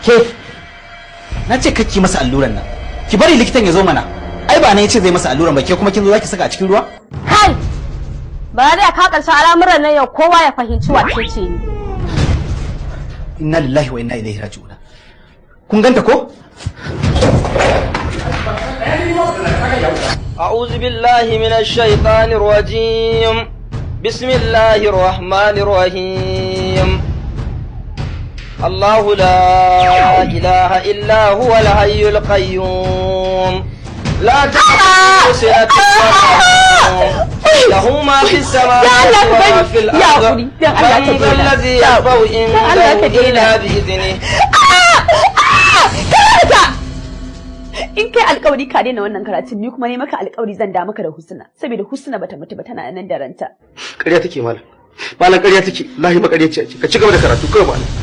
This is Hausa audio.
Ke, na ce kakki masa alluran nan. Ki bari likitan ya zo mana. Ai ba na yace zai masa alluran ba, ke kuma kin zo zaki saka a cikin ruwa? Kai! Ba da ka karshen al'amuran nan yau kowa ya fahimci wace ce ni. Inna lillahi wa inna ilaihi raji'un. Kun ganta ko? أعوذ بالله من الشيطان الرجيم بسم الله الرحمن الرحيم الله لا إله إلا هو الحي القيوم لا تأخذه سنة ولا نوم له ما في السماوات وما في الأرض من ذا الذي يشفع عنده إلا بإذنه. In kai alƙawari ka daina wannan karatun ni kuma ne maka alƙawari zan da maka da Husna saboda Husna bata mutu ba tana nan da ranta. Ƙarya take malam. Malam ƙarya take. Wallahi ba ƙarya ce. Ka ci gaba da karatu kawai malam.